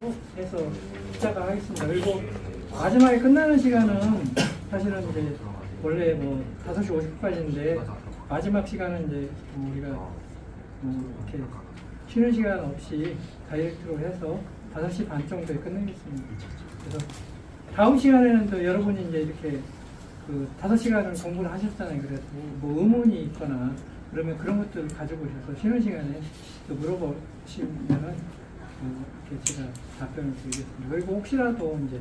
해서 시작하겠습니다. 그리고 마지막에 끝나는 시간은 사실은 이제 원래 뭐 5시 50분까지인데 마지막 시간은 이제 우리가 이렇게 쉬는 시간 없이 다이렉트로 해서 5시 반 정도에 끝내겠습니다. 그래서 다음 시간에는 또 여러분이 이제 이렇게 그 5시간을 공부를 하셨잖아요. 그래서 뭐 의문이 있거나 그러면 그런 것들을 가지고 오셔서 쉬는 시간에 또 물어보시면은 이렇게 제가 답변을 드리겠습니다. 그리고 혹시라도 이제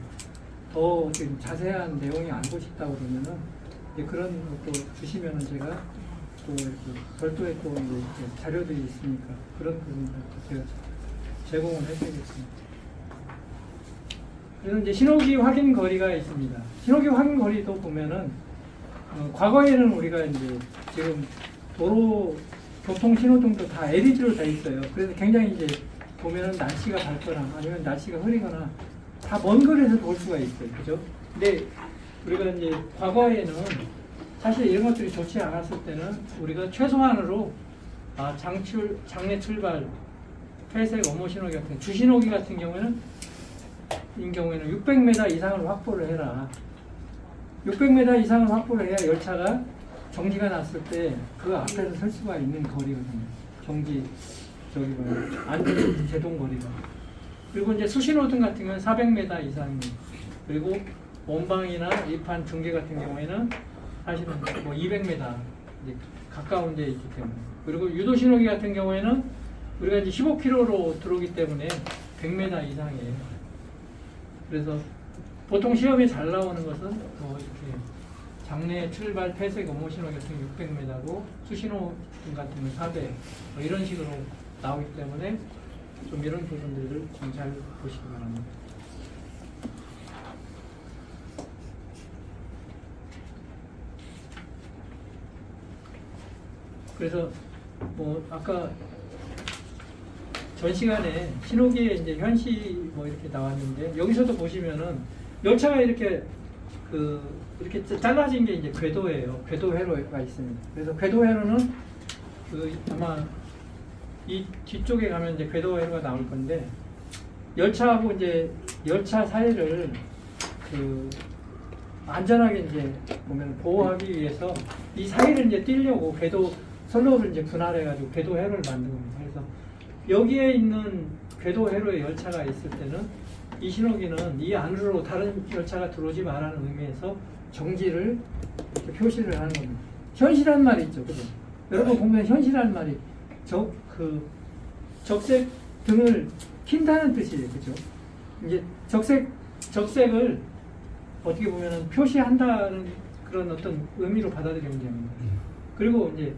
더 좀 자세한 내용이 알고 싶다고 그러면은 이제 그런 것도 주시면은 제가 또 이렇게 별도의 또 이제 자료들이 있으니까 그런 부분도 제가 제공을 해드리겠습니다. 그래서 이제 신호기 확인 거리가 있습니다. 신호기 확인 거리도 보면은 과거에는 우리가 이제 지금 도로 교통 신호등도 다 LED로 돼 있어요. 그래서 굉장히 이제 보면은 날씨가 밝거나 아니면 날씨가 흐리거나 다 먼 거리에서 볼 수가 있어요. 그죠? 근데 우리가 이제 과거에는 사실 이런 것들이 좋지 않았을 때는 우리가 최소한으로 장내 출발, 폐색 엄호 신호기 같은 주신호기 같은 경우에는 600m 이상을 확보를 해라. 600m 이상을 확보를 해야 열차가 정지가 났을 때 그 앞에서 설 수가 있는 거리거든요. 안전 제동 거리가. 그리고 이제 수신호등 같은 경우는 400m 이상입니다. 그리고 원방이나 이판 중계 같은 경우에는 사실은 뭐 200m 이제 가까운 데 있기 때문에. 그리고 유도신호기 같은 경우에는 우리가 이제 15km로 들어오기 때문에 100m 이상이에요. 그래서 보통 시험에 잘 나오는 것은 뭐 이렇게 장내 출발 폐색 엄호 신호 같은 600m고 수신호 같은 건 400 뭐 이런 식으로 나오기 때문에 좀 이런 부분들을 좀 잘 보시기 바랍니다. 그래서 뭐 아까 전 시간에 신호기에 이제 현시 뭐 이렇게 나왔는데 여기서도 보시면은 열차가 이렇게 이렇게 잘라진 게 이제 궤도예요. 궤도 회로가 있습니다. 그래서 궤도 회로는 아마 이 뒤쪽에 가면 이제 궤도 회로가 나올 건데 열차하고 이제 열차 사이를 안전하게 이제 보면 보호하기 위해서 이 사이를 이제 띄려고 궤도 선로를 이제 분할해가지고 궤도 회로를 만든 겁니다. 그래서 여기에 있는 궤도 회로에 열차가 있을 때는 이 신호기는 이 안으로 다른 열차가 들어오지 말라는 의미에서 정지를 이렇게 표시를 하는 겁니다. 현시란 말이 있죠. 그죠? 여러분 보면 현시란 말이 적색 등을 킨다는 뜻이에요. 그죠? 이제 적색을 어떻게 보면 표시한다는 그런 어떤 의미로 받아들이면 됩니다. 그리고 이제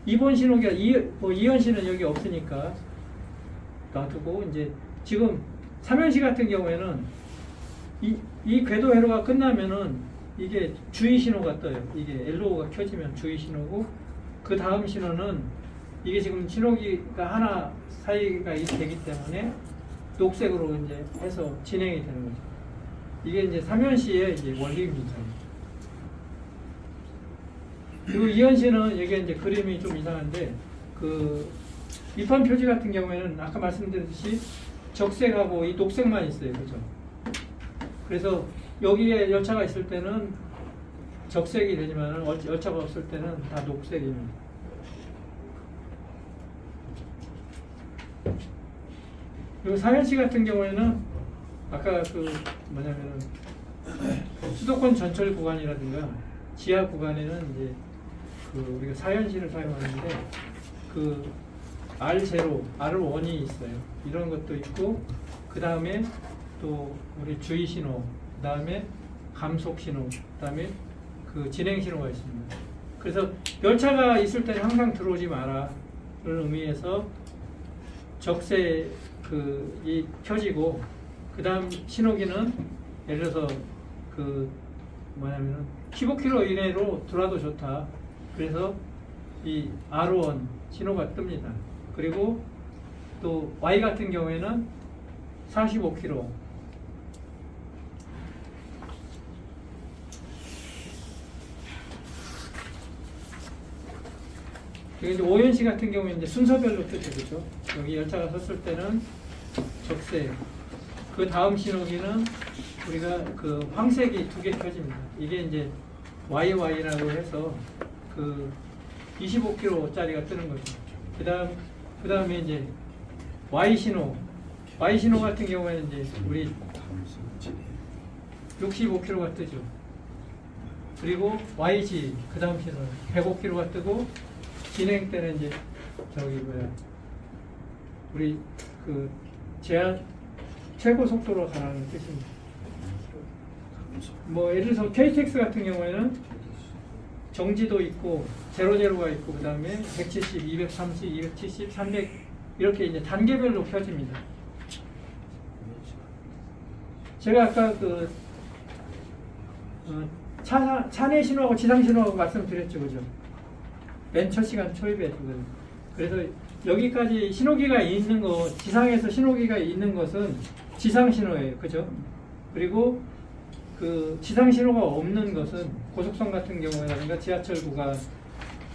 2번 신호기가 2현시는 여기 없으니까 놔두고 이제 지금 3현시 같은 경우에는 이 궤도 회로가 끝나면은 이게 주의 신호가 떠요. 이게 LO가 켜지면 주의 신호고 그 다음 신호는 이게 지금 신호기가 하나 사이가 되기 때문에 녹색으로 이제 해서 진행이 되는 거죠. 이게 이제 3현시의 이제 원리입니다. 그리고 2현시는 이게 이제 그림이 좀 이상한데 이판 표지 같은 경우에는 아까 말씀드렸듯이 적색하고 이 녹색만 있어요. 그죠? 그래서 여기에 열차가 있을 때는 적색이 되지만 열차가 없을 때는 다 녹색입니다. 그리고 4현시 같은 경우에는 아까 수도권 전철 구간이라든가 지하 구간에는 이제 우리가 4현시를 사용하는데 R0, R1이 있어요. 이런 것도 있고 그 다음에 또 우리 주의 신호, 그 다음에 감속 신호, 그 다음에 진행 신호가 있습니다. 그래서 열차가 있을 때는 항상 들어오지 마라를 의미해서 적색이 켜지고 그 다음 신호기는 예를 들어서 15km 이내로 들어와도 좋다. 그래서 이 R1 신호가 뜹니다. 그리고 또 Y 같은 경우에는 45km. 이제 5현시 같은 경우에 이제 순서별로 뜨죠. 그렇죠? 여기 열차가 섰을 때는 적색, 그 다음 신호기는 우리가 그 황색이 2개 켜집니다. 이게 이제 YY라고 해서 그 25km짜리가 뜨는 거죠. 그 다음에 이제 Y 신호 같은 경우에는 이제 우리 65km가 뜨죠. 그리고 YG 그 다음 신호는 105km가 뜨고 진행 때는 이제 저기 뭐야 우리 그 제한 최고 속도로 가라는 뜻입니다. 뭐 예를 들어서 KTX 같은 경우에는 정지도 있고 제로가 있고 그 다음에 170, 230, 270, 300 이렇게 이제 단계별로 켜집니다. 제가 아까 그 차내 신호하고 지상 신호하고 말씀드렸죠, 그죠? 맨 첫 시간 초입에 지금. 그래서 여기까지 신호기가 있는 거, 지상에서 신호기가 있는 것은 지상 신호예요, 그죠? 그리고 그 지상 신호가 없는 것은 고속선 같은 경우에라든가 지하철 구간,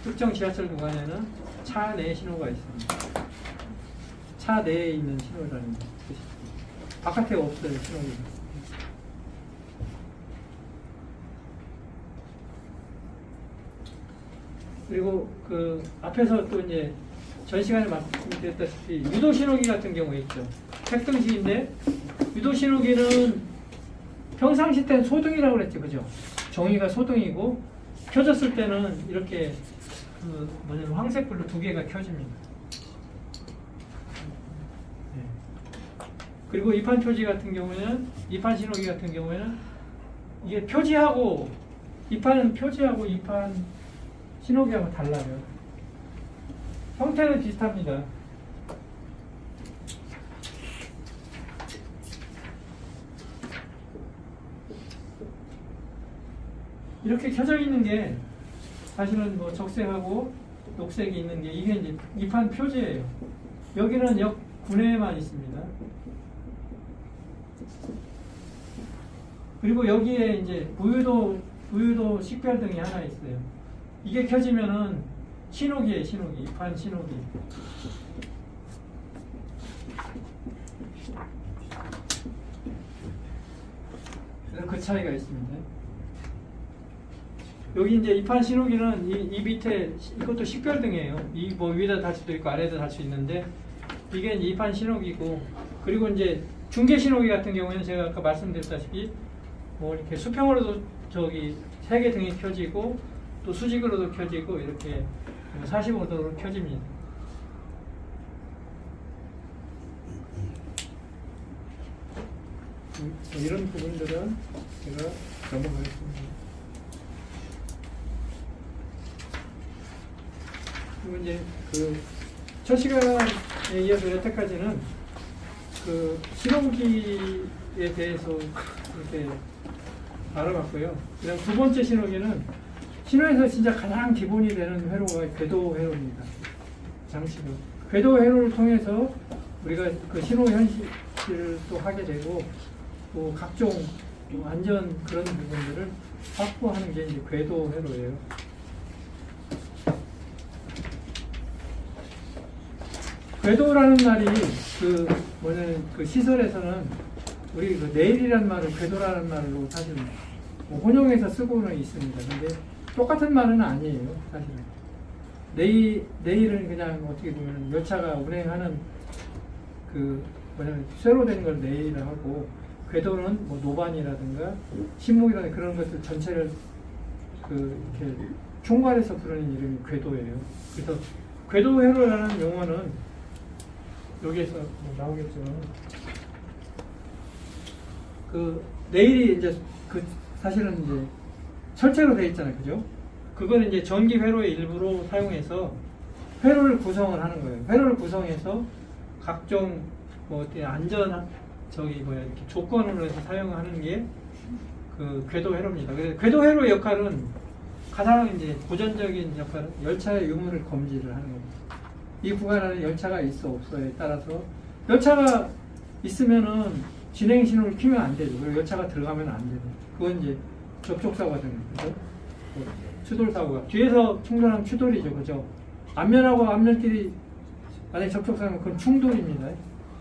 특정 지하철 구간에는 차 내 신호가 있습니다. 차 내에 있는 신호라는 뜻이죠. 바깥에 없어요, 신호기가. 그리고 그 앞에서 또 이제 전 시간에 말씀드렸다시피 유도 신호기 같은 경우 있죠. 색등식인데 유도 신호기는 평상시 때는 소등이라고 그랬죠, 그죠? 정의가 소등이고 켜졌을 때는 이렇게 그 뭐냐면 황색불로 2개가 켜집니다. 네. 그리고 이판 표지 같은 경우에는 이판 신호기 같은 경우에는 이게 표지하고 이판은 표지하고 이판 신호기하고 달라요. 형태는 비슷합니다. 이렇게 켜져 있는 게 사실은 뭐 적색하고 녹색이 있는 게 이게 이제 이판 표지예요. 여기는 역 군에만 있습니다. 그리고 여기에 이제 무유도 식별등이 하나 있어요. 이게 켜지면은 신호기예요, 신호기. 이판 신호기. 그래서 그 차이가 있습니다. 여기 이제 이판 신호기는 이 밑에 이것도 식별등이에요. 이 뭐 위에다 달 수도 있고 아래에다 달 수 있는데 이게 이제 이판 신호기고, 그리고 이제 중계 신호기 같은 경우에는 제가 아까 말씀드렸다시피 뭐 이렇게 수평으로도 저기 3개 등이 켜지고 또 수직으로도 켜지고 이렇게 45도로 켜집니다. 이런 부분들은 제가 넘어가겠습니다. 그리고 이제 그 첫 시간에 이어서 여태까지는 그 신호기에 대해서 이렇게 알아봤고요. 그다음 2번째 신호기는 신호에서 진짜 가장 기본이 되는 회로가 궤도 회로입니다. 장치로. 궤도 회로를 통해서 우리가 그 신호 현실을 또 하게 되고 또 각종 안전 그런 부분들을 확보하는 게 이제 궤도 회로예요. 궤도라는 말이 그 시설에서는 우리 그 내일이라는 말을 궤도라는 말로 사실 뭐 혼용해서 쓰고는 있습니다. 근데 똑같은 말은 아니에요, 사실은. 내일은 그냥 어떻게 보면 열차가 운행하는 그 뭐냐면 쇠로 된 걸 내일을 하고, 궤도는 뭐 노반이라든가 신목이라든가 그런 것들 전체를 그 이렇게 총괄해서 부르는 이름이 궤도예요. 그래서 궤도회로라는 용어는 여기에서 뭐 나오겠지만 그 내일이 이제 그 사실은 이제 철제로 되어 있잖아요, 그죠? 그거는 이제 전기 회로의 일부로 사용해서 회로를 구성을 하는 거예요. 회로를 구성해서 각종 뭐 어떻게 안전 이렇게 조건으로 해서 사용하는 게 그 궤도 회로입니다. 그래서 궤도 회로의 역할은 가장 이제 고전적인 역할은 열차의 유무를 검지를 하는 겁니다. 이 구간에는 열차가 있어 없어에 따라서 열차가 있으면은 진행 신호를 켜면 안 되죠. 그리고 열차가 들어가면 안 되죠. 그건 이제 접촉사고가 되는 거죠. 추돌사고가 뒤에서 충돌하면 추돌이죠, 그죠? 앞면하고 앞면끼리 만약에 접촉사고는 그건 충돌입니다.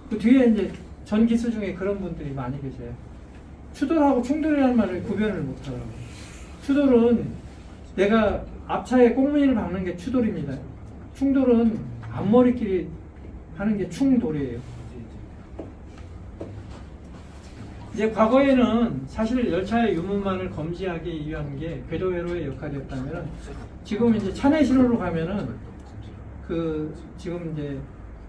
그 뒤에 이제 전기수 중에 그런 분들이 많이 계세요. 추돌하고 충돌이라는 말을 구별을 못하더라고요. 추돌은 내가 앞차에 꽁무니를 박는 게 추돌입니다. 충돌은 앞머리끼리 하는 게 충돌이에요. 이제 과거에는 사실 열차의 유무만을 검지하기 위한 게 궤도회로의 역할이었다면, 지금 이제 차내 신호로 가면은 그 지금 이제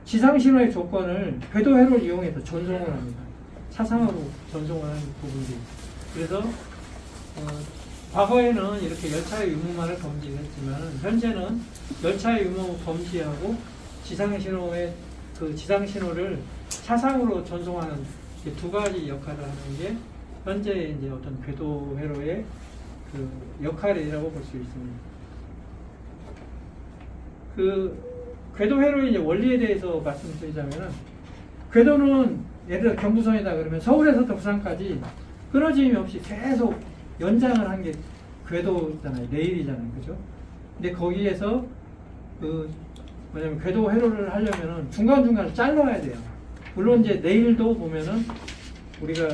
지상 신호의 조건을 궤도회로를 이용해서 전송을 합니다. 차상으로 전송을 하는 부분들이. 그래서 과거에는 이렇게 열차의 유무만을 검지했지만, 현재는 열차의 유무 검지하고 지상 신호의 그 지상 신호를 차상으로 전송하는 두 가지 역할을 하는 게 현재 이제 어떤 궤도 회로의 그 역할이라고 볼 수 있습니다. 그 궤도 회로의 이제 원리에 대해서 말씀드리자면은, 궤도는 예를 들어 경부선이다 그러면 서울에서부터 부산까지 끊어짐이 없이 계속 연장을 한 게 궤도잖아요. 레일이잖아요. 그죠? 근데 거기에서 그 뭐냐면 궤도 회로를 하려면은 중간중간 잘라야 돼요. 물론 이제 레일도 보면은 우리가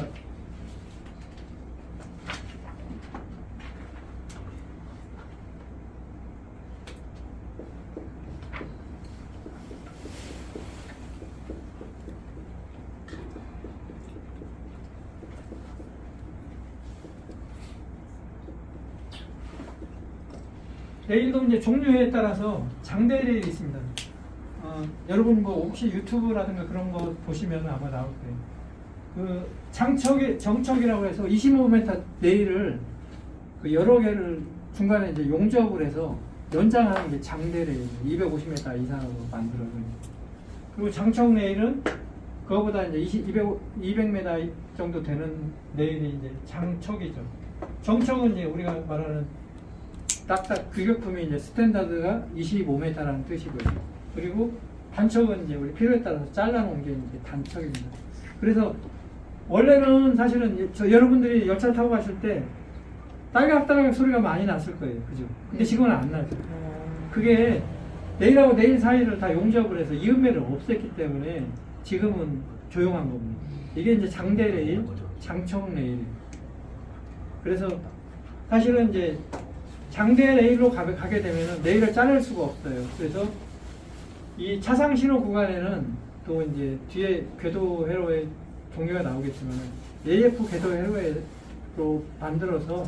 레일도 이제 종류에 따라서 장대 레일이 있습니다. 여러분 뭐 혹시 유튜브라든가 그런 거 보시면 아마 나올 거예요. 그 정척이라고 해서 25m 레일을 그 여러 개를 중간에 이제 용접을 해서 연장하는 게 장대 레일, 250m 이상으로 만들어요. 그리고 장척 레일은 그거보다 이제 200m 정도 되는 레일이 이제 장척이죠. 정척은 이제 우리가 말하는 딱딱 규격품이 이제 스탠다드가 25m라는 뜻이고요. 그리고 단척은 이제 우리 필요에 따라서 잘라놓은 게 이제 단척입니다. 그래서 원래는 사실은 여러분들이 열차를 타고 가실 때 딸깍딸깍 소리가 많이 났을 거예요. 그죠? 근데 지금은 안 나죠. 그게 레일하고 레일 사이를 다 용접을 해서 이음매를 없앴기 때문에 지금은 조용한 겁니다. 이게 이제 장대 레일, 장척 레일. 그래서 사실은 이제 장대 레일로 가게 되면은 레일을 자를 수가 없어요. 그래서 이 차상 신호 구간에는 또 이제 뒤에 궤도 회로의 종류가 나오겠지만 AF 궤도 회로로 만들어서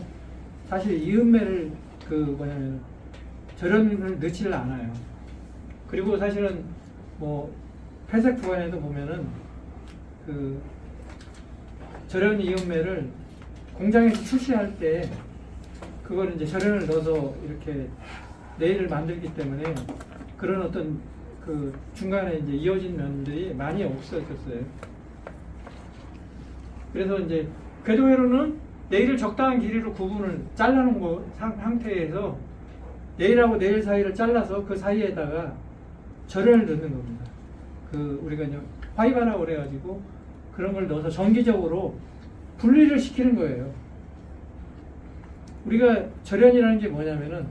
사실 이음매를 그 뭐냐면 절연을 넣지를 않아요. 그리고 사실은 뭐 폐색 구간에도 보면은 그 절연 이음매를 공장에서 출시할 때 그걸 이제 절연을 넣어서 이렇게 레일을 만들기 때문에 그런 어떤 그 중간에 이제 이어진 면들이 많이 없어졌어요. 그래서 이제 궤도 회로는 레일을 적당한 길이로 구분을 잘라놓은 상태에서 레일하고 레일 사이를 잘라서 그 사이에다가 절연을 넣는 겁니다. 그 우리가 이제 화이바라고 그래가지고 그런 걸 넣어서 정기적으로 분리를 시키는 거예요. 우리가 절연이라는 게 뭐냐면은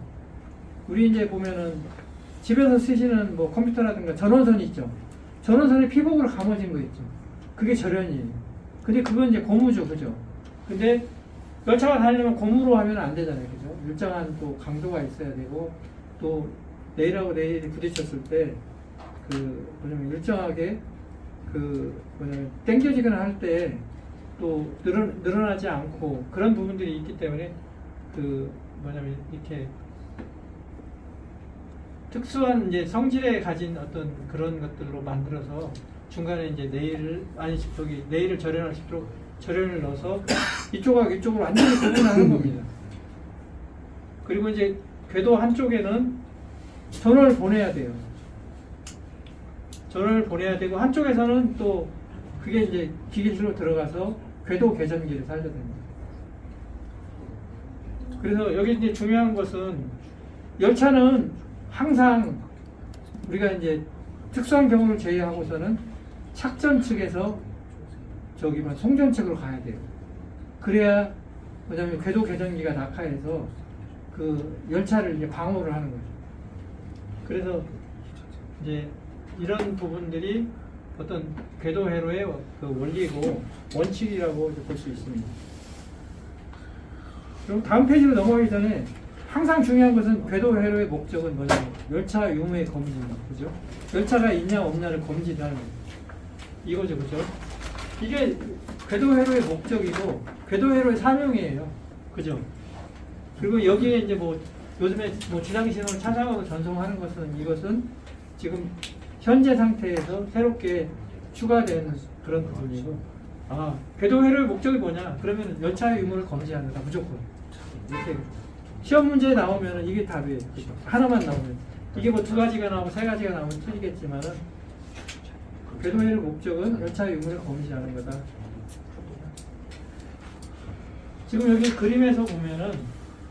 우리 이제 보면은 집에서 쓰시는 뭐 컴퓨터라든가 전원선이 있죠. 전원선에 피복으로 감아진 거 있죠. 그게 절연이에요. 근데 그건 이제 고무죠, 그죠? 근데 열차가 다니려면 고무로 하면 안 되잖아요, 그죠? 일정한 또 강도가 있어야 되고 또 레일하고 레일이 부딪혔을 때 그 뭐냐면 일정하게 그 뭐냐면 당겨지거나 할 때 또 늘어나지 않고 그런 부분들이 있기 때문에 그 뭐냐면 이렇게 특수한 이제 성질에 가진 어떤 그런 것들로 만들어서 중간에 이제 레일을 절연할 수 있도록 절연을 넣어서 이쪽하고 이쪽으로 완전히 구분하는 겁니다. 그리고 이제 궤도 한쪽에는 전원을 보내야 돼요. 전원을 보내야 되고 한쪽에서는 또 그게 이제 기계실로 들어가서 궤도 개전기를 살려야 됩니다. 그래서 여기 이제 중요한 것은 열차는 항상 우리가 이제 특수한 경우를 제외하고서는 착전 측에서 저기 뭐 송전 측으로 가야 돼요. 그래야 뭐냐면 궤도 개전기가 낙하해서 그 열차를 이제 방어를 하는 거죠. 그래서 이제 이런 부분들이 어떤 궤도 회로의 그 원리고 원칙이라고 볼 수 있습니다. 그럼 다음 페이지로 넘어가기 전에 항상 중요한 것은 궤도 회로의 목적은 뭐냐면 열차 유무의 검지입니다. 그죠? 열차가 있냐 없냐를 검지하는 거예요. 이거죠, 그죠? 이게 궤도 회로의 목적이고 궤도 회로의 사명이에요. 그죠? 그리고 여기에 이제 뭐 요즘에 뭐 지상 신호를 찾아가고 전송하는 것은 이것은 지금 현재 상태에서 새롭게 추가된 그런 부분이고, 궤도 회로의 목적이 뭐냐? 그러면 열차의 유무를 검지한다, 무조건. 이렇게 시험 문제에 나오면 이게 답이에요. 그죠? 하나만 나오면 이게 뭐 2가지가 나오고 3가지가 나오면 틀리겠지만은 궤도 회로의 목적은 열차의 유무를 검지하는 거다. 지금 여기 그림에서 보면은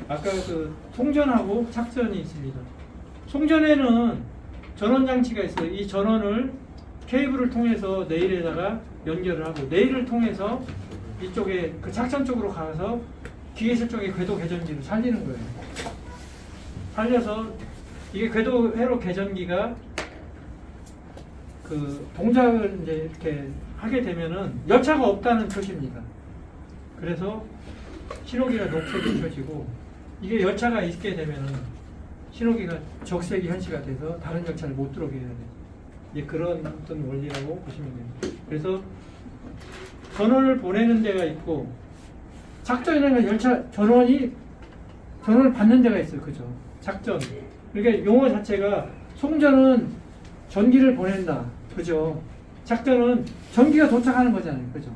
아까 그 송전하고 착전이 있습니다. 송전에는 전원 장치가 있어요. 이 전원을 케이블을 통해서 레일에다가 연결을 하고 레일을 통해서 이쪽에 그 착전 쪽으로 가서 기계실 쪽에 궤도 개전기를 살리는 거예요. 살려서 이게 궤도 회로 개전기가 그 동작을 이제 이렇게 하게 되면은 열차가 없다는 표시입니다. 그래서 신호기가 녹색이 켜지고 이게 열차가 있게 되면은 신호기가 적색이 현시가 돼서 다른 열차를 못 들어오게 해야 돼요. 이제 그런 어떤 원리라고 보시면 됩니다. 그래서 전원을 보내는 데가 있고 작전이라는 건 열차 전원을 받는 데가 있어요. 그죠? 작전. 그러니까 용어 자체가 송전은 전기를 보낸다. 그죠? 작전은 전기가 도착하는 거잖아요. 그죠?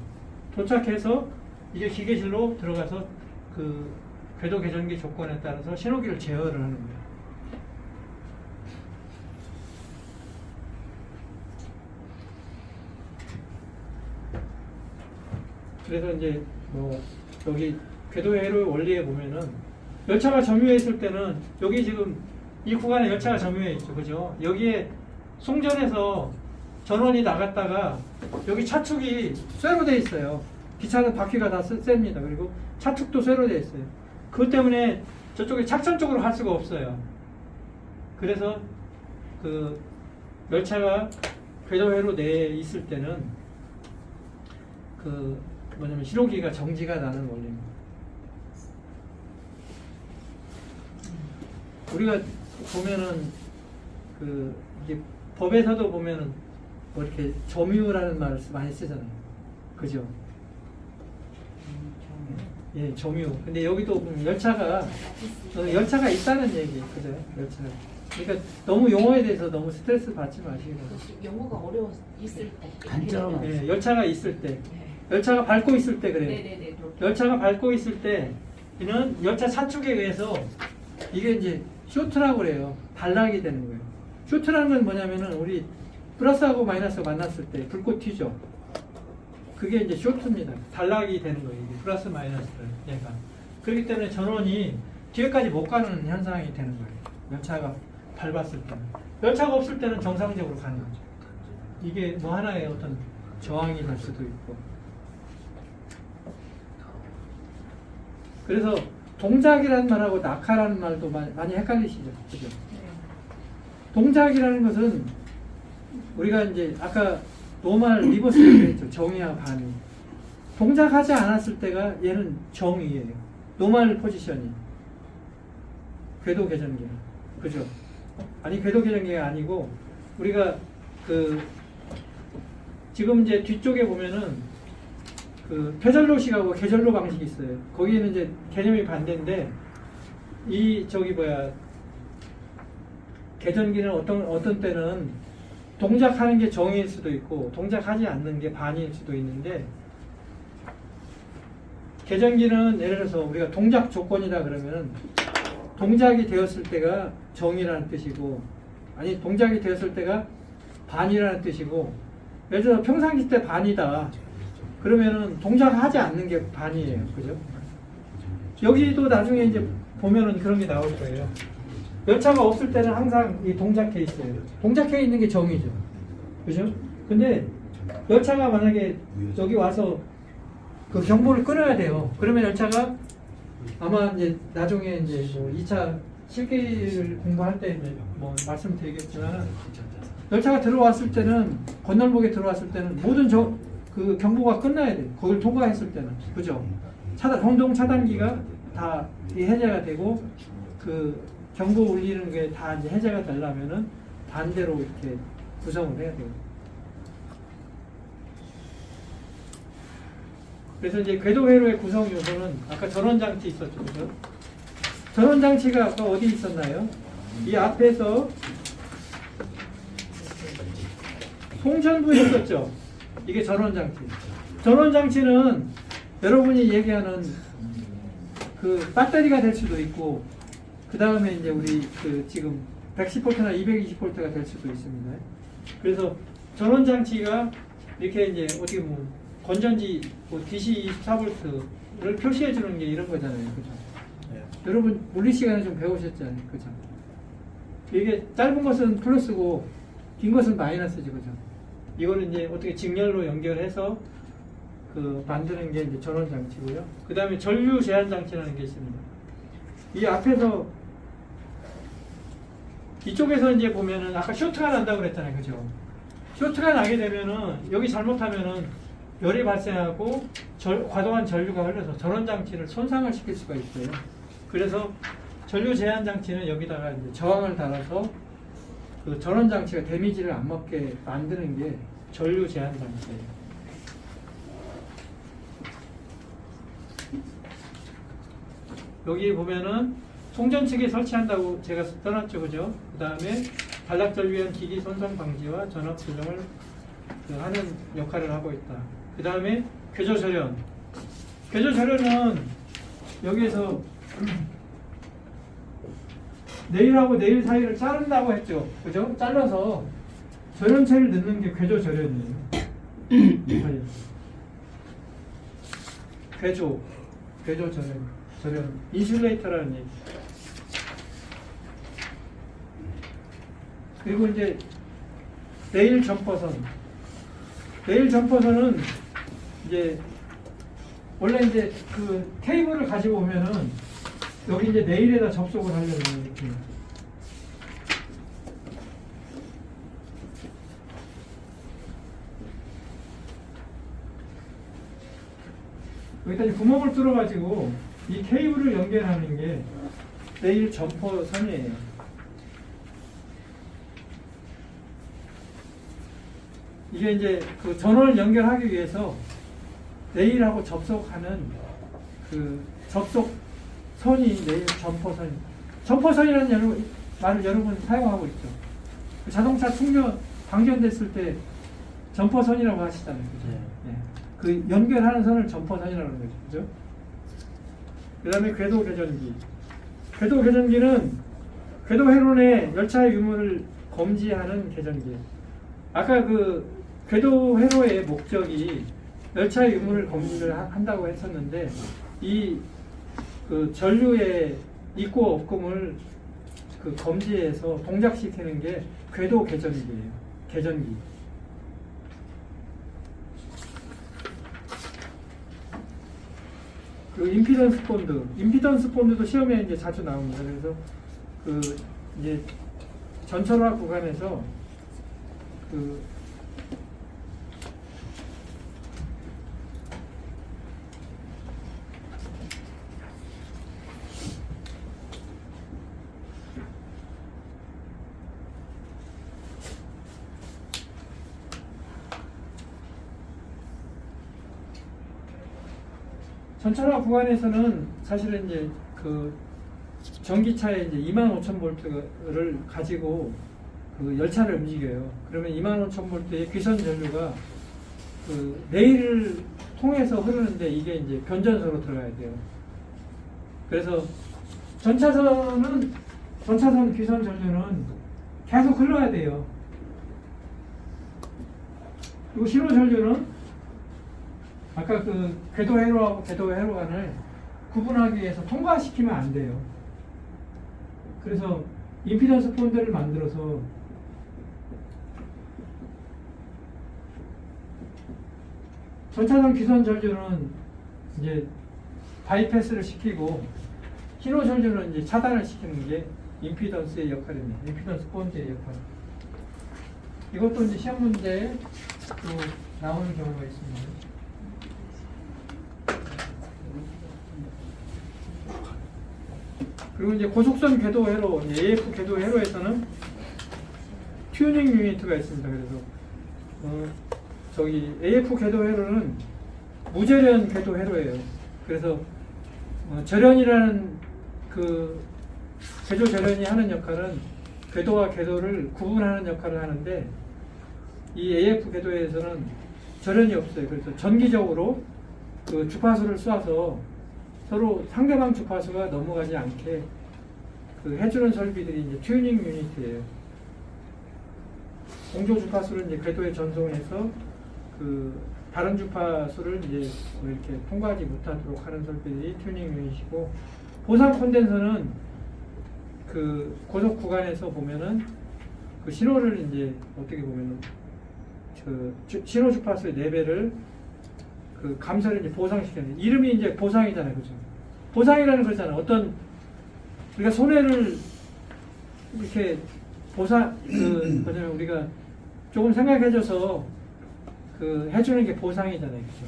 도착해서 이게 기계실로 들어가서 그 궤도 개전기 조건에 따라서 신호기를 제어를 하는 거예요. 그래서 이제 뭐 여기 궤도 회로의 원리에 보면은 열차가 점유해 있을 때는 여기 지금 이 구간에 열차가 점유해 있죠. 그죠? 여기에 송전에서 전원이 나갔다가 여기 차축이 쇠로 돼 있어요. 기차는 바퀴가 다 셉니다. 그리고 차축도 쇠로 돼 있어요. 그것 때문에 저쪽에 착전 쪽으로 갈 수가 없어요. 그래서 그 열차가 궤도 회로 내에 있을 때는 그 뭐냐면 신호기가 정지가 나는 원리입니다. 우리가 보면은 그 이게 법에서도 보면은 뭐 이렇게 점유라는 말을 많이 쓰잖아요. 그죠? 예, 점유. 근데 여기도 보면 열차가 있다는 얘기예요. 그죠? 열차가. 그러니까 너무 용어에 대해서 너무 스트레스 받지 마시고. 용어가 어려워 있을 때. 단점. 예, 열차가 있을 때. 네. 열차가 밟고 있을 때 그래요. 네네네. 열차가 밟고 있을 때는 열차 차축에 의해서 이게 이제 쇼트라고 그래요. 단락이 되는 거예요. 쇼트라는 건 뭐냐면은 우리 플러스하고 마이너스가 만났을 때 불꽃 튀죠. 그게 이제 쇼트입니다. 단락이 되는 거예요. 이게 플러스 마이너스를 얘가. 그렇기 때문에 전원이 뒤에까지 못 가는 현상이 되는 거예요. 열차가 밟았을 때는. 열차가 없을 때는 정상적으로 가는 거죠. 이게 뭐 하나의 어떤 저항이 될 수도 있고. 그래서 동작이라는 말하고 낙하라는 말도 많이 헷갈리시죠? 그죠? 동작이라는 것은 우리가 이제 아까 노말 리버스를 했죠. 정의와 반의. 동작하지 않았을 때가 얘는 정의예요. 노말 포지션이. 궤도 개전기. 그죠? 아니 궤도 개전기가 아니고 우리가 그 지금 이제 뒤쪽에 보면은 그 표절로식하고 계절로 방식이 있어요. 거기에는 이제 개념이 반대인데 이 저기 뭐야 개전기는 어떤 때는 동작하는 게 정의일 수도 있고 동작하지 않는 게 반의일 수도 있는데 개전기는 예를 들어서 우리가 동작 조건이다 그러면 동작이 되었을 때가 정의라는 뜻이고 아니 동작이 되었을 때가 반이라는 뜻이고 예를 들어 평상시 때 반이다 그러면은 동작하지 않는 게 반이에요. 그죠? 여기도 나중에 이제 보면은 그런 게 나올 거예요. 열차가 없을 때는 항상 이 동작해 있어요. 동작해 있는 게 정의죠. 그죠? 근데 열차가 만약에 여기 와서 그 경보를 끊어야 돼요. 그러면 열차가 아마 이제 나중에 이제 뭐 2차 실기를 공부할 때 뭐 말씀드리겠지만 열차가 들어왔을 때는 건널목에 들어왔을 때는 모든 그 경보가 끝나야 돼. 거길 통과했을 때는. 그죠? 공동 차단기가 다 해제가 되고 그 경보 울리는 게 다 이제 해제가 되려면은 반대로 이렇게 구성을 해야 돼요. 그래서 이제 궤도 회로의 구성 요소는 아까 전원장치 있었죠, 그죠? 전원장치가 아까 어디 있었나요? 이 앞에서 송전부에 있었죠. 이게 전원장치. 전원장치는 여러분이 얘기하는 그 배터리가 될 수도 있고, 그 다음에 이제 우리 그 지금 110V나 220V가 될 수도 있습니다. 그래서 전원장치가 이렇게 이제 어떻게 보면 건전지 뭐 DC 24V를 표시해 주는 게 이런 거잖아요. 그죠? 네. 여러분 물리 시간에 좀 배우셨잖아요. 그죠? 이게 짧은 것은 플러스고 긴 것은 마이너스죠. 그죠? 이거는 이제 어떻게 직렬로 연결해서 그 만드는 게 이제 전원 장치고요. 그 다음에 전류 제한 장치라는 게 있습니다. 이 앞에서 이쪽에서 이제 보면은 아까 쇼트가 난다고 그랬잖아요. 그죠? 쇼트가 나게 되면은 여기 잘못하면은 열이 발생하고 과도한 전류가 흘러서 전원 장치를 손상을 시킬 수가 있어요. 그래서 전류 제한 장치는 여기다가 이제 저항을 달아서 그 전원 장치가 데미지를 안 먹게 만드는 게 전류 제한 장치예요. 여기 보면은 송전 측에 설치한다고 제가 써놨죠, 그죠? 그 다음에 단락전류 위한 기기 손상 방지와 전압 조정을 하는 역할을 하고 있다. 그 다음에 궤조절연. 궤조절연은 여기에서 네일하고 네일 사이를 자른다고 했죠, 그죠? 잘라서 절연체를 넣는 게 궤조절연이에요. 궤조절연, 인슐레이터라는 얘기. 그리고 이제 네일 점퍼선. 네일 점퍼선은 이제 원래 이제 그 케이블을 가지고 오면은 여기 이제 네일에다 접속을 하려면 이렇게 여기다 이제 구멍을 뚫어가지고 이 케이블을 연결하는 게 네일 점퍼선이에요. 이게 이제 그 전원을 연결하기 위해서 네일하고 접속하는 그 접속선이 네일 점퍼선. 점퍼선이라는 말을 여러분 사용하고 있죠. 그 자동차 충전 방전됐을 때 점퍼선이라고 하시잖아요. 그죠? 네. 그 연결하는 선을 점퍼선이라고 하는 거죠. 그죠? 그 다음에 궤도 교전기. 궤도 교전기는 궤도 회로내 열차의 유무를 검지하는 계전기예요. 아까 그 궤도 회로의 목적이 열차의 유무를 검지를 한다고 했었는데 이 그 전류의 있고 없음을 그 검지해서 동작시키는 게 궤도 계전기예요. 계전기. 그 임피던스 본드도 시험에 이제 자주 나옵니다. 그래서 그 이제 전철화 구간에서 그 전철화 구간에서는 사실은 이제 그 전기차에 이제 25,000V를 가지고 그 열차를 움직여요. 그러면 25,000V의 귀선 전류가 그 레일을 통해서 흐르는데 이게 이제 변전소로 들어가야 돼요. 그래서 전차선 귀선 전류는 계속 흘러야 돼요. 그리고 신호 전류는 아까 그 궤도 회로하고 궤도 회로관을 구분하기 위해서 통과시키면 안 돼요. 그래서 임피던스 본드를 만들어서 전차선 귀선 전류는 이제 바이패스를 시키고 신호 전류는 이제 차단을 시키는 게 임피던스의 역할입니다. 임피던스 본드의 역할. 이것도 이제 시험 문제에 또 나오는 경우가 있습니다. 그리고 이제 고속선 궤도 회로, AF 궤도 회로에서는 튜닝 유니트가 있습니다. 그래서 저기 AF 궤도 회로는 무절연 궤도 회로예요. 그래서 절연이라는 그 궤도 절연이 하는 역할은 궤도와 궤도를 구분하는 역할을 하는데, 이 AF 궤도에서는 절연이 없어요. 그래서 전기적으로 그 주파수를 쏴서 서로 상대방 주파수가 넘어가지 않게 그 해주는 설비들이 이제 튜닝 유니트예요. 공조 주파수를 이제 궤도에 전송해서 그 다른 주파수를 이제 뭐 이렇게 통과하지 못하도록 하는 설비들이 튜닝 유닛이고, 보상 콘덴서는 그 고속 구간에서 보면은 그 신호를 이제 어떻게 보면은 그 신호 주파수의 4배를 그 감소를 이제 보상시키는, 이름이 이제 보상이잖아요, 그죠? 보상이라는 거잖아요. 어떤 우리가 손해를 이렇게 보상 뭐냐면 우리가 조금 생각해줘서 그 해주는 게 보상이잖아요, 그죠?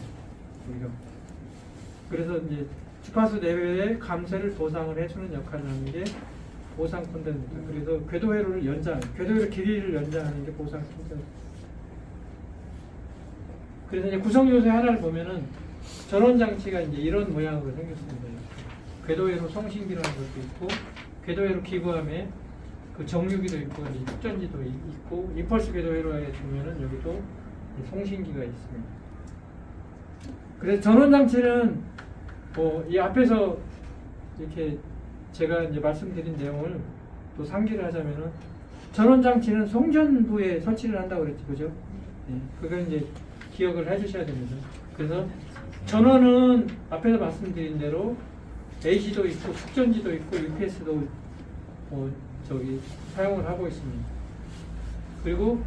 우리가 그래서 이제 주파수 4배의 감쇄를 보상을 해주는 역할을 하는 게 보상 콘덴서입니다. 그래서 궤도 회로를 궤도 회로 길이를 연장하는 게 보상 콘덴서. 그래서 이제 구성 요소 하나를 보면은 전원 장치가 이제 이런 모양으로 생겼습니다. 궤도회로 송신기라는 것도 있고, 궤도회로 기구함에 그 정유기도 있고, 이제 축전지도 있고, 임펄스 궤도회로에 보면은 여기도 송신기가 있습니다. 그래서 전원 장치는 뭐 이 앞에서 이렇게 제가 이제 말씀드린 내용을 또 상기를 하자면은, 전원 장치는 송전부에 설치를 한다고 그랬죠, 그죠? 네, 그걸 이제 기억을 해주셔야 됩니다. 그래서 전원은 앞에서 말씀드린 대로 AC도 있고 축전지도 있고 UPS도 저기 사용을 하고 있습니다. 그리고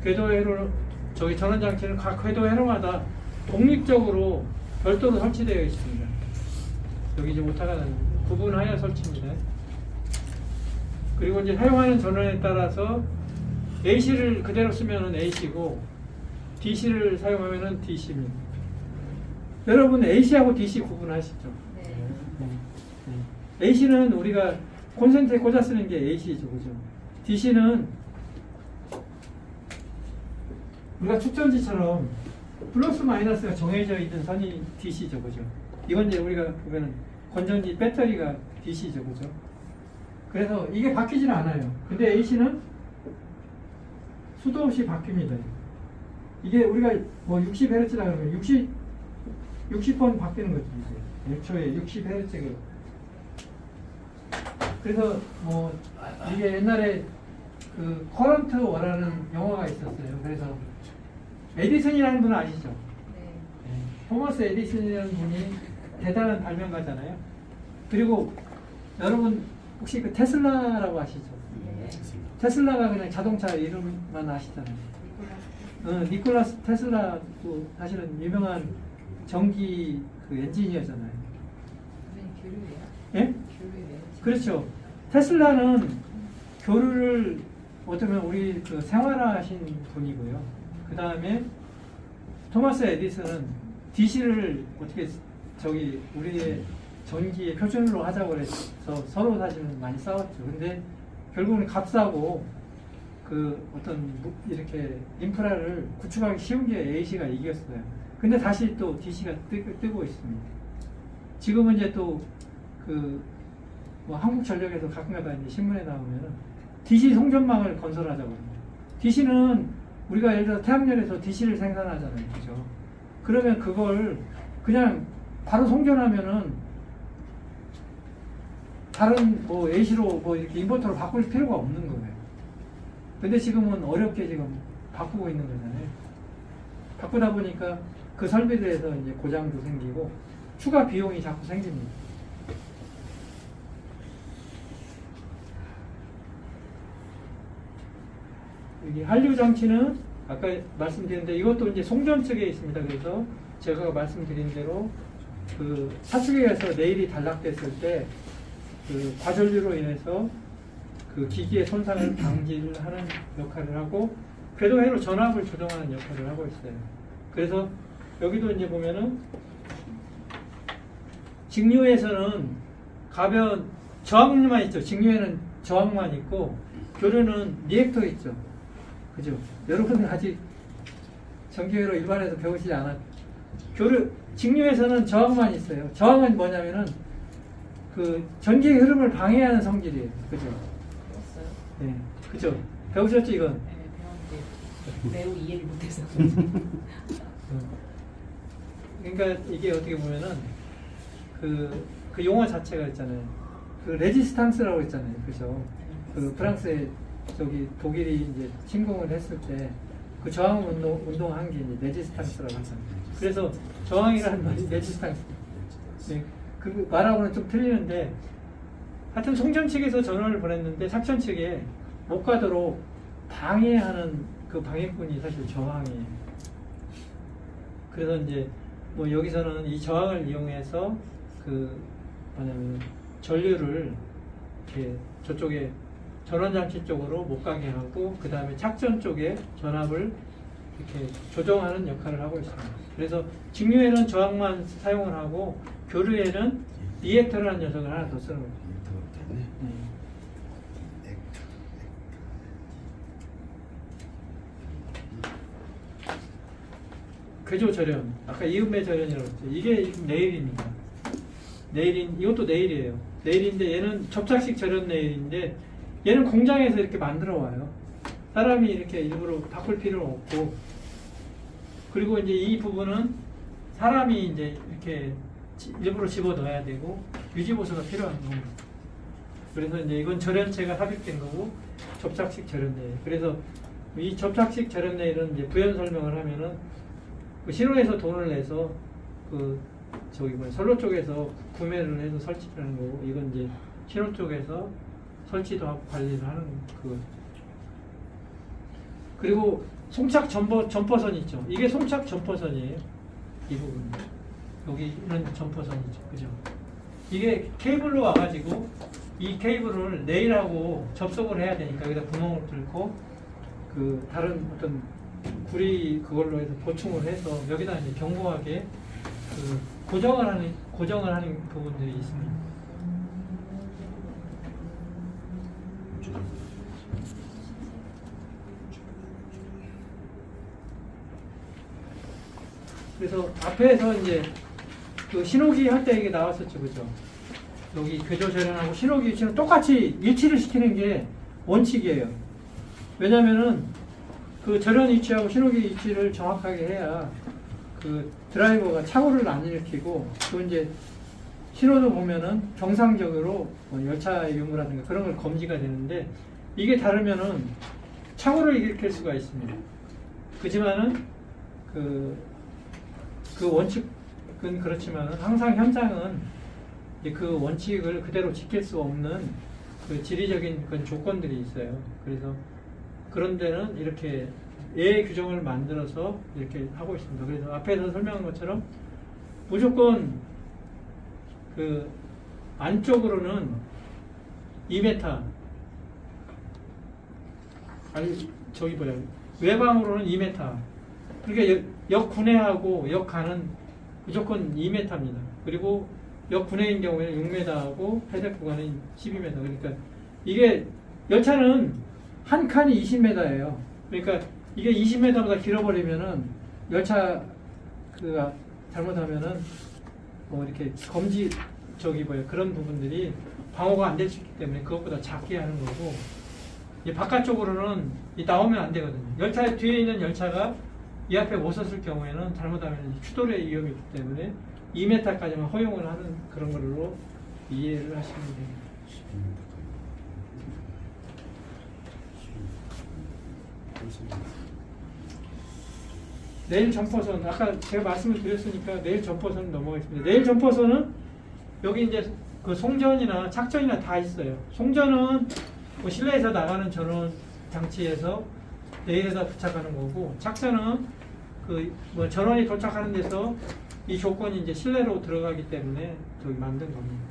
궤도회로 저기 전원 장치는 각 궤도회로마다 독립적으로 별도로 설치되어 있습니다. 여기 이제 오타가 구분하여 설치입니다. 그리고 이제 사용하는 전원에 따라서 AC를 그대로 쓰면은 AC고 DC를 사용하면은 DC입니다. 여러분 AC하고 DC 구분하시죠? 네. AC는 우리가 콘센트에 꽂아 쓰는 게 AC죠, 그죠? DC는 우리가 축전지처럼 플러스 마이너스가 정해져 있는 선이 DC죠, 그죠? 이건 이제 우리가 보면은 건전지 배터리가 DC죠, 그죠? 그래서 이게 바뀌지는 않아요. 근데 AC는 수도 없이 바뀝니다. 이게 우리가 뭐 60Hz라 그러면 60번 바뀌는 거죠, 이제. 1초에 60Hz. 그래서 뭐 이게 옛날에 그 커런트 워라는 영화가 있었어요. 그래서 에디슨이라는 분은 아시죠? 네. 토마스 에디슨이라는 분이 대단한 발명가잖아요. 그리고 여러분 혹시 그 테슬라라고 아시죠? 네. 테슬라가 그냥 자동차 이름만 아시잖아요. 니콜라스 테슬라도 사실은 유명한 전기 그 엔지니어잖아요. 교류예요? 예? 교류예요. 그렇죠. 테슬라는 교류를 어쩌면 우리 그 생활화하신 분이고요. 그 다음에 토마스 에디슨은 DC를 어떻게 저기 우리의 전기의 표준으로 하자고 해서 서로 사실은 많이 싸웠죠. 근데 결국은 값싸고 그 어떤 이렇게 인프라를 구축하기 쉬운 게 AC가 이겼어요. 근데 다시 또 DC가 뜨고 있습니다. 지금은 이제 또 그 뭐 한국전력에서 가끔가다 이제 신문에 나오면은 DC 송전망을 건설하자고 합니다. DC는 우리가 예를 들어 태양열에서 DC를 생산하잖아요, 그죠? 그러면 그걸 그냥 바로 송전하면은 다른 뭐 AC로 뭐 이렇게 인버터로 바꿀 필요가 없는 거예요. 근데 지금은 어렵게 지금 바꾸고 있는 거잖아요. 바꾸다 보니까 그 설비들에서 이제 고장도 생기고 추가 비용이 자꾸 생깁니다. 여기 한류 장치는 아까 말씀드렸는데 이것도 이제 송전 측에 있습니다. 그래서 제가 말씀드린 대로 그 사축에서 레일이 단락됐을 때 그 과전류로 인해서 그 기기의 손상을 방지를 하는 역할을 하고, 궤도회로 전압을 조정하는 역할을 하고 있어요. 그래서 여기도 이제 보면은 직류에서는 가벼운 저항만 있죠. 직류에는 저항만 있고 교류는 리액터 있죠. 그죠? 여러분은 아직 전기회로 일반에서 배우시지 않았. 직류에서는 저항만 있어요. 저항은 뭐냐면은 그 전기의 흐름을 방해하는 성질이에요. 그죠? 배웠어요? 네. 그죠? 배우셨죠, 이건? 네, 배웠는데 매우 이해를 못해서. 그러니까 이게 어떻게 보면은 그 용어 자체가 있잖아요. 그 레지스탕스라고 있잖아요. 그죠? 그 프랑스에 저기 독일이 이제 침공을 했을 때 그 저항 운동한 게 이제 레지스탕스라고 하잖아요. 그래서 저항이라는 말이 레지스탕스. 네. 그 말하고는 좀 틀리는데 하여튼 송전 측에서 전원을 보냈는데 작전 측에 못 가도록 방해하는 그 방해꾼이 사실 저항이에요. 그래서 이제 뭐 여기서는 이 저항을 이용해서 그 뭐냐면 전류를 이렇게 저쪽에 전원장치 쪽으로 못 가게 하고 그 다음에 착전 쪽에 전압을 이렇게 조정하는 역할을 하고 있습니다. 그래서 직류에는 저항만 사용을 하고 교류에는 리액터라는 녀석을 하나 더 쓰는 거죠. 궤조 절연, 아까 이음매 절연이라고 했죠. 이게 네일입니다. 이것도 네일이에요. 네일인데 얘는 접착식 절연 네일인데 얘는 공장에서 이렇게 만들어 와요. 사람이 이렇게 일부러 바꿀 필요는 없고, 그리고 이제 이 부분은 사람이 이제 이렇게 일부러 집어 넣어야 되고 유지보수가 필요한 겁니다. 그래서 이제 이건 절연체가 삽입된 거고 접착식 절연 네일. 그래서 이 접착식 절연 네일은 이제 부연 설명을 하면은 그 신호에서 돈을 내서 그 저기 뭐야 선로 쪽에서 구매를 해서 설치하는 거고 이건 이제 신호 쪽에서 설치도 하고 관리를 하는 그거. 그리고 송착 점퍼선 있죠. 이게 송착 점퍼선이에요. 이 부분. 여기는 점퍼선이죠. 그죠? 이게 케이블로 와가지고 이 케이블을 네일하고 접속을 해야 되니까 여기다 구멍을 뚫고 그 다른 어떤 구리 그걸로 해서 보충을 해서 여기다 이제 견고하게 그 고정을 하는 부분들이 있습니다. 그래서 앞에서 이제 그 신호기 할 때 이게 나왔었죠, 그죠? 여기 궤조 절연하고 신호기 위치는 똑같이 일치를 시키는 게 원칙이에요. 왜냐면은 그 절연 위치하고 신호기 위치를 정확하게 해야 그 드라이버가 착오를 안 일으키고 또 이제 신호도 보면은 정상적으로 뭐 열차의 유무라든가 그런 걸 검지가 되는데 이게 다르면은 착오를 일으킬 수가 있습니다. 그지만은 그 원칙은 그렇지만은 항상 현장은 이제 그 원칙을 그대로 지킬 수 없는 그 지리적인 그런 조건들이 있어요. 그래서 그런 데는 이렇게 예의 규정을 만들어서 이렇게 하고 있습니다. 그래서 앞에서 설명한 것처럼 무조건 그 안쪽으로는 2m 아니 저기 뭐야 외방으로는 2m 그러니까 역군해하고 역간은 무조건 2m입니다. 그리고 역군해인 경우에는 6m하고 회색 구간은 12m. 그러니까 이게 열차는 한 칸이 20m예요. 그러니까 이게 20m보다 길어버리면은 열차 그가 잘못하면은 뭐 이렇게 검지 저기 뭐야 그런 부분들이 방어가 안 될 수 있기 때문에 그것보다 작게 하는 거고 이 바깥쪽으로는 나오면 안 되거든요. 열차 뒤에 있는 열차가 이 앞에 못 섰을 경우에는 잘못하면 추돌의 위험이 있기 때문에 2m까지만 허용을 하는 그런 걸로 이해를 하시면 됩니다. 내일 점퍼선 아까 제가 말씀을 드렸으니까 내일 점퍼선 넘어가겠습니다. 내일 점퍼선은 여기 이제 그 송전이나 착전이나 다 있어요. 송전은 뭐 실내에서 나가는 전원 장치에서 내일에다 부착하는 거고 착전은 그 뭐 전원이 도착하는 데서 이 조건이 이제 실내로 들어가기 때문에 저기 만든 겁니다.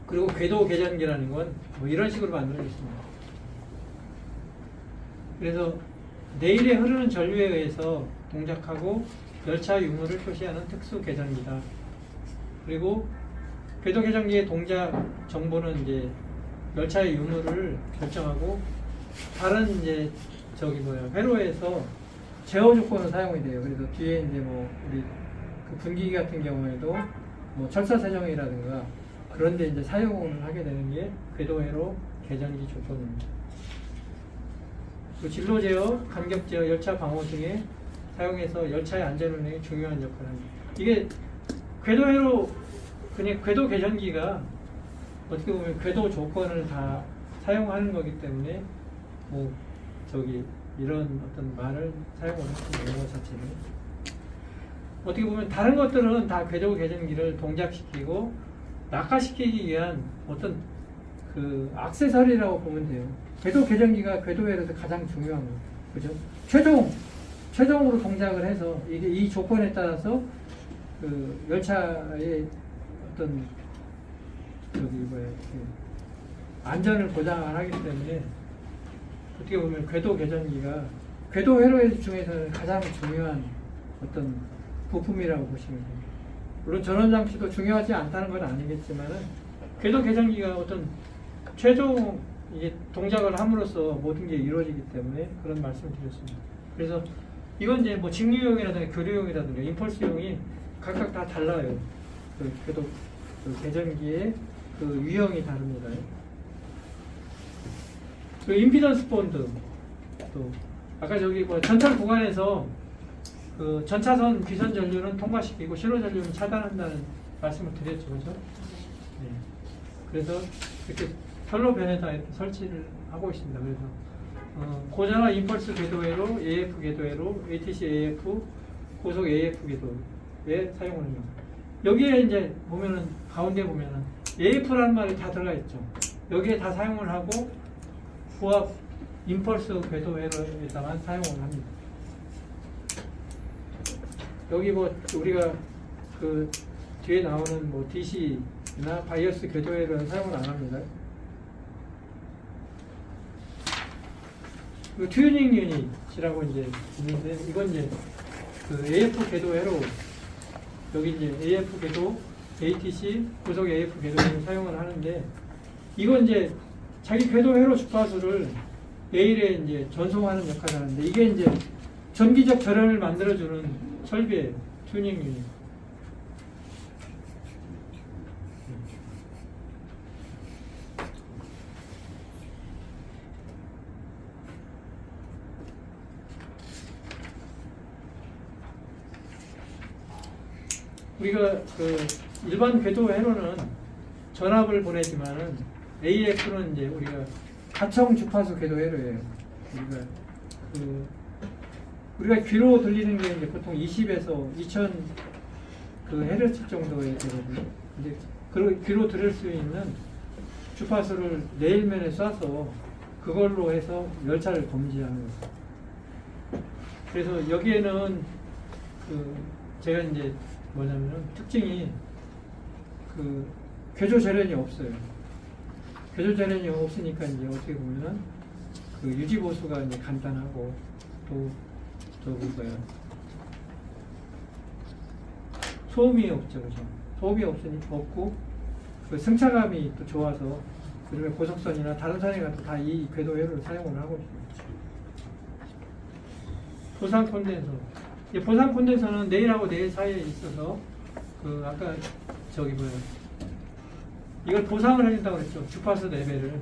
그리고 궤도 계전기라는 건 뭐 이런 식으로 만들어졌습니다. 그래서 내일에 흐르는 전류에 의해서 동작하고 열차 유무를 표시하는 특수 계전기다. 그리고 궤도 계전기의 동작 정보는 이제 열차의 유무를 결정하고 다른 이제 회로에서 제어 조건으로 사용이 돼요. 그래서 뒤에 이제 뭐 우리 그 분기기 같은 경우에도 뭐 철사 세정이라든가 그런데 이제 사용을 하게 되는 게 궤도 회로 계전기 조건입니다. 그 진로 제어, 간격 제어, 열차 방호 등에 사용해서 열차의 안전 운행에 중요한 역할을 합니다. 이게 궤도 회로 그냥 궤도 계전기가 어떻게 보면 궤도 조건을 다 사용하는 거기 때문에 뭐 이런 어떤 말을 사용을 했습니다. 용어 자체는 어떻게 보면 다른 것들은 다 궤도 계전기를 동작시키고 낙하시키기 위한 어떤 그 액세서리라고 보면 돼요. 궤도 계전기가 궤도회로서 가장 중요한 거예요. 그죠? 최종으로 동작을 해서 이게 이 조건에 따라서 그 열차의 어떤 안전을 보장을 하기 때문에 어떻게 보면 궤도 계전기가 궤도 회로 중에서는 가장 중요한 어떤 부품이라고 보시면 됩니다. 물론 전원 장치도 중요하지 않다는 건 아니겠지만은 궤도 계전기가 어떤 최종 이게 동작을 함으로써 모든 게 이루어지기 때문에 그런 말씀을 드렸습니다. 그래서 이건 이제 뭐 직류용이라든가 교류용이라든가 임펄스용이 각각 다 달라요. 궤도 계전기의 그 유형이 다릅니다. 그 임피던스 본드 또 아까 뭐 전철 구간에서 그 전차선 귀선 전류는 통과시키고 신호 전류는 차단한다는 말씀을 드렸죠, 그죠? 네. 그래서 이렇게 선로변에다 이렇게 설치를 하고 있습니다. 그래서 고전화 임펄스 궤도회로, AF 궤도회로, ATC AF, 고속 AF 궤도에 사용을 합니다. 여기에 이제 보면은 가운데 보면은 AF라는 말이 다 들어가 있죠. 여기에 다 사용을 하고 부합 임펄스 궤도회로에다만 사용을 합니다. 여기 뭐 우리가 그 뒤에 나오는 뭐 DC나 바이어스 궤도회로는 사용을 안 합니다. 그 튜닝 유닛이라고 이제 있는데 이건 이제 그 AF 궤도회로 여기 이제 AF 궤도, ATC, 고속 AF 궤도를 사용을 하는데 이건 이제 자기 궤도회로 주파수를 레일에 이제 전송하는 역할을 하는데 이게 이제 전기적 절연을 만들어주는 설비예요. 튜닝 유닛. 우리가 그 일반 궤도 회로는 전압을 보내지만은 AF는 이제 우리가 가청 주파수 궤도 회로예요. 우리가 귀로 들리는 게 이제 보통 20에서 2000 그 헤르츠 정도에 되거든요. 이제 귀로 들을 수 있는 주파수를 레일면에 쏴서 그걸로 해서 열차를 검지하는 거죠. 그래서 여기에는 그 제가 이제 뭐냐면은 특징이 그 궤조 절연이 없어요. 궤조 절연이 없으니까 이제 어떻게 보면은 그 유지 보수가 이제 간단하고 또 소음이 없죠, 그죠? 소음이 없고 그 승차감이 또 좋아서 요즘에 고속선이나 다른 선에 가도 다 이 궤도 회로를 사용을 하고 있습니다. 보상 콘덴서. 이 보상 콘덴서는 내일하고 내일 사이에 있어서 그 아까 이걸 보상을 해준다고 그랬죠. 주파수 레벨을.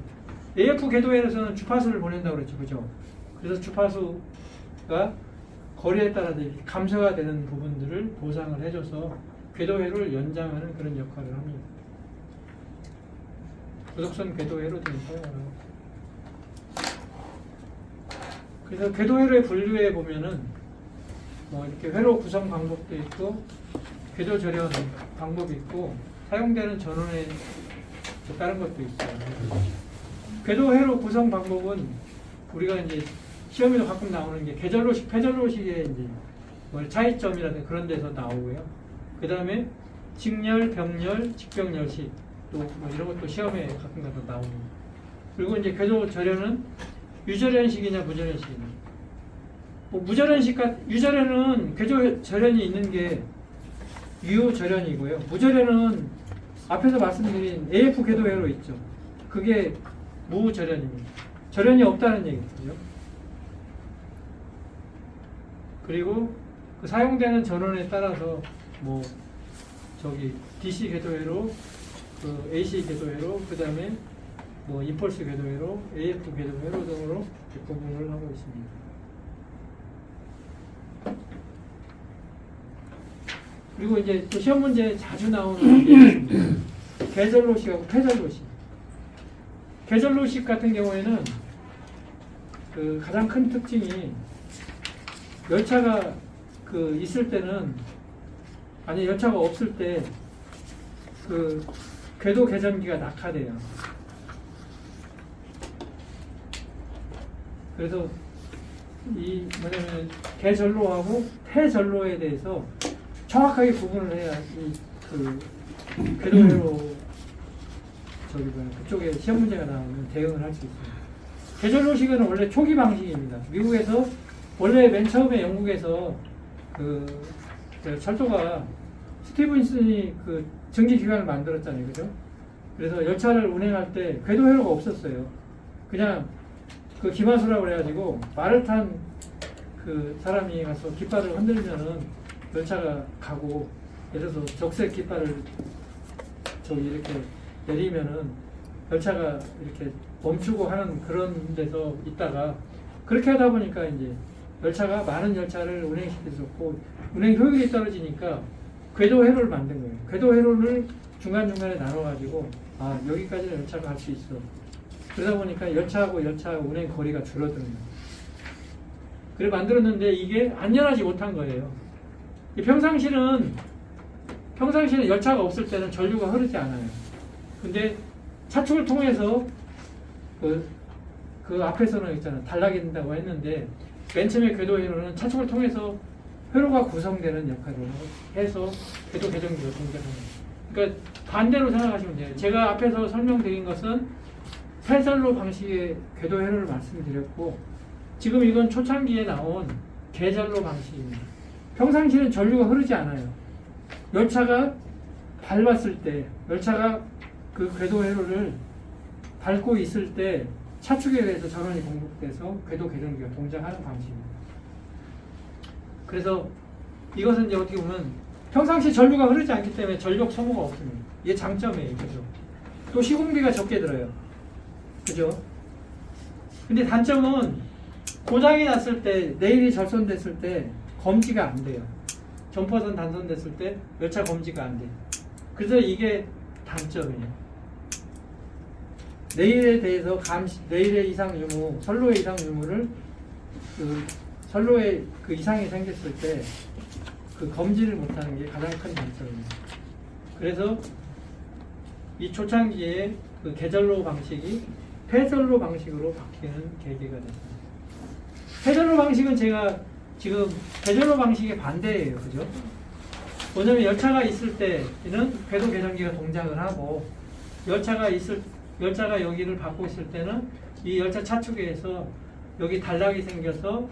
AF 궤도회로에서는 주파수를 보낸다고 그랬죠, 그죠? 그래서 주파수가 거리에 따라 감소가 되는 부분들을 보상을 해줘서 궤도회로를 연장하는 그런 역할을 합니다. 고속선 궤도회로 등을 사용을 하고. 그래서 궤도회로의 분류에 보면은 뭐 이렇게 회로 구성 방법도 있고 궤도 절연 방법이 있고 사용되는 전원에 다른 것도 있어요. 궤도 회로 구성 방법은 우리가 이제 시험에도 가끔 나오는 게 계절로식, 패절로식의 이제 뭐 차이점이라든가 그런 데서 나오고요. 그 다음에 직렬, 병렬, 직병렬식 또 뭐 이런 것도 시험에 가끔가다 나오고. 그리고 이제 궤도 절연은 유절연식이냐 무절연식이냐. 뭐 유절연은 궤도 절연이 있는 게 유절연이고요. 무절연은 앞에서 말씀드린 AF 궤도회로 있죠. 그게 무절연입니다. 절연이 없다는 얘기죠. 그리고 그 사용되는 전원에 따라서 뭐 저기 DC 궤도회로, 그 AC 궤도회로, 그 다음에 뭐 임펄스 궤도회로, AF 궤도회로 등으로 구분을 하고 있습니다. 그리고 이제 또 시험 문제에 자주 나오는 게 있습니다. 계절로식하고 폐절로식. 계절로식 같은 경우에는 그 가장 큰 특징이 열차가 그 있을 때는, 아니 열차가 없을 때 그 궤도 계전기가 낙하돼요. 그래서 이 뭐냐면 계절로하고 폐절로에 대해서 정확하게 구분을 해야 이그 궤도회로 저기 뭐야 그쪽에 시험 문제가 나오면 대응을 할 수 있습니다. 계절로식은 원래 초기 방식입니다. 미국에서 원래 맨 처음에 영국에서 그 철도가 스티븐슨이 그 증기 기관을 만들었잖아요, 그죠? 그래서 열차를 운행할 때 궤도 회로가 없었어요. 그냥 그 기마수라고 그래가지고 말을 탄 그 사람이 가서 깃발을 흔들면은 열차가 가고, 예를 들어서 적색 깃발을 저기 이렇게 내리면은 열차가 이렇게 멈추고 하는 그런 데서 있다가, 그렇게 하다 보니까 이제 열차가 많은 열차를 운행시킬 수 없고 운행 효율이 떨어지니까 궤도 회로를 만든 거예요. 궤도 회로를 중간중간에 나눠가지고 아 여기까지는 열차가 갈 수 있어. 그러다 보니까 열차하고 열차 운행 거리가 줄어드는 거예요. 그래 만들었는데 이게 안전하지 못한 거예요. 평상시는 열차가 없을 때는 전류가 흐르지 않아요. 근데 차축을 통해서 그 앞에서는 있잖아 단락이 된다고 했는데, 맨 처음에 궤도 회로는 차축을 통해서 회로가 구성되는 역할을 해서 궤도 계전기가 동작합니다. 그러니까 반대로 생각하시면 돼요. 제가 앞에서 설명드린 것은 폐절로 방식의 궤도 회로를 말씀드렸고, 지금 이건 초창기에 나온 계절로 방식입니다. 평상시는 전류가 흐르지 않아요. 열차가 밟았을 때, 열차가 그 궤도 회로를 밟고 있을 때 차축에 의해서 전원이 공급돼서 궤도 계전기가 동작하는 방식입니다. 그래서 이것은 이제 어떻게 보면 평상시 전류가 흐르지 않기 때문에 전력 소모가 없습니다. 이게 장점이에요. 그죠? 또 시공비가 적게 들어요. 그죠? 근데 단점은 고장이 났을 때, 레일이 절선됐을 때 검지가 안 돼요. 점퍼선 단선됐을 때 열차 검지가 안 돼요. 그래서 이게 단점이에요. 레일에 대해서 레일의 이상 유무, 선로의 이상 유무를 선로에 그 이상이 생겼을 때 그 검지를 못하는 게 가장 큰 단점입니다. 그래서 이 초창기에 그 계절로 방식이 폐절로 방식으로 바뀌는 계기가 됐습니다. 폐절로 방식은 제가 지금 계절로 방식의 반대예요. 그죠? 뭐냐면 열차가 있을 때는 궤도 계전기가 동작을 하고, 열차가 여기를 받고 있을 때는 이 열차 차축에서 여기 단락이 생겨서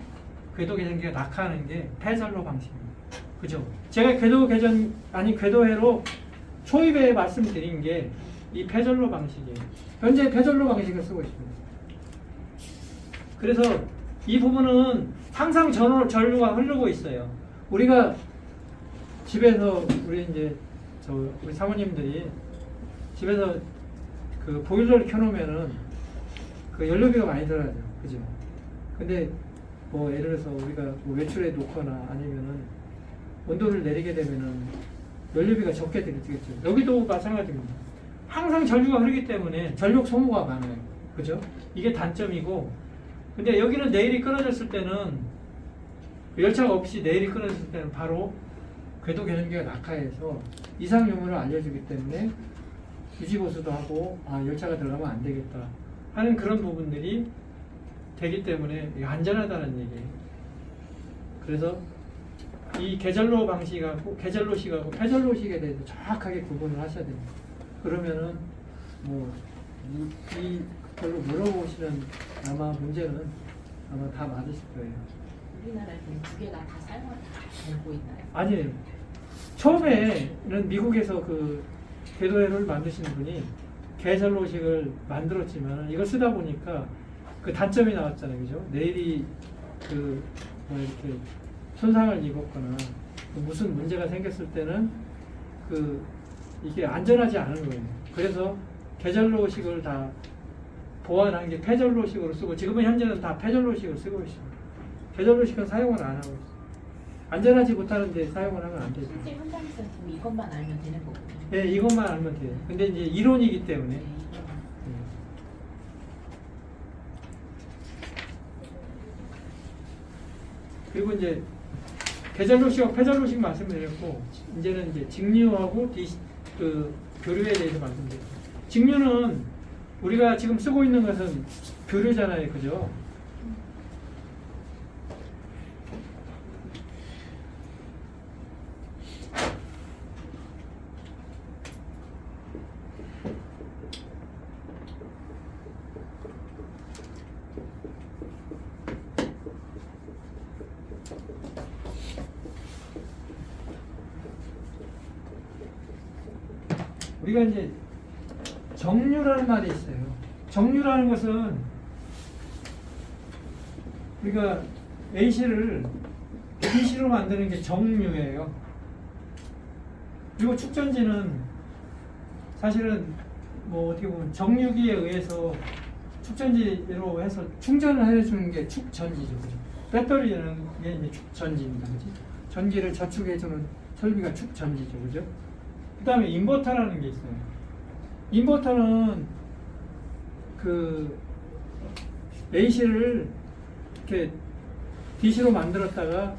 궤도 계전기가 낙하하는 게 폐절로 방식입니다. 그죠? 제가 궤도회로 초입에 말씀드린 게 이 폐절로 방식이에요. 현재 폐절로 방식을 쓰고 있습니다. 그래서 이 부분은 항상 전류가 흐르고 있어요. 우리가 집에서 우리 사모님들이 집에서 그 보일러를 켜놓으면은 그 연료비가 많이 들어가죠. 그죠? 근데 뭐 예를 들어서 우리가 뭐 외출에 놓거나 아니면은 온도를 내리게 되면은 연료비가 적게 들겠죠. 여기도 마찬가지입니다. 항상 전류가 흐르기 때문에 전력 소모가 많아요. 그죠? 이게 단점이고, 근데 여기는 내일이 끊어졌을 때는, 열차가 없이 내일이 끊어졌을 때는 바로 궤도 계전기가 낙하해서 이상 유무를 알려주기 때문에 유지보수도 하고, 아 열차가 들어가면 안 되겠다 하는 그런 부분들이 되기 때문에 안전하다는 얘기예요. 그래서 이 계절로 방식하고 계절로식하고 폐절로식에 대해서 정확하게 구분을 하셔야 됩니다. 그러면은 뭐 이걸로 물어보시는 아마 문제는 아마 다 맞으실 거예요. 우리나라에서는 두 개가 다 사용을 다 되고 있나요? 아니에요. 처음에는 미국에서 그 궤도회로를 만드시는 분이 계절로식을 만들었지만 이걸 쓰다 보니까 그 단점이 나왔잖아요, 그죠? 내일이 그 뭐 이렇게 손상을 입었거나 무슨 문제가 생겼을 때는 그 이게 안전하지 않은 거예요. 그래서 계절로식을 다 보완한 게 패절로식으로 쓰고 지금은 현재는 다 패절로식을 쓰고 있습니다. 계절로식은 사용을 안 하고 있어요. 안전하지 못하는데 사용을 하면 안 되죠. 실제 현장에서는 이것만 알면 되는 거거든요. 네, 이것만 알면 돼요. 근데 이제 이론이기 때문에. 네, 이거만. 그리고 이제 계절로식하고 패절로식 말씀드렸고 이제는 이제 직류하고 그 교류에 대해서 말씀드릴게요. 직류는 우리가 지금 쓰고 있는 것은 교류잖아요, 그죠? 우리가 이제 정류라는 말이 있어요. 정류라는 것은 우리가 A씨를 B씨로 만드는 게 정류예요. 그리고 축전지는 사실은 뭐 어떻게 보면 정류기에 의해서 축전지로 해서 충전을 해주는 게 축전지죠. 그죠? 배터리는 게 이제 축전지입니다. 그지? 전기를 저축해주는 설비가 축전지죠. 그죠? 그 다음에 인버터라는 게 있어요. 인버터는 그 AC를 이렇게 DC로 만들었다가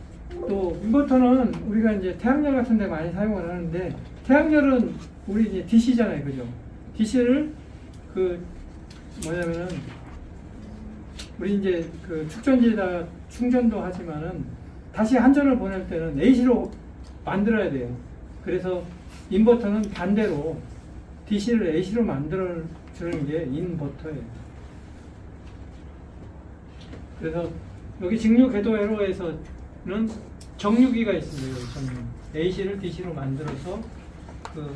또 인버터는 우리가 이제 태양열 같은 데 많이 사용을 하는데 태양열은 우리 이제 DC잖아요. 그죠? DC를 그 뭐냐면은 우리 이제 그 축전지에다가 충전도 하지만은 다시 한전을 보낼 때는 AC로 만들어야 돼요. 그래서 인버터는 반대로 DC를 AC로 만들어 주는 게 인버터예요. 그래서 여기 직류 궤도 회로에서는 정류기가 있습니다. 여기 정류. AC를 DC로 만들어서 그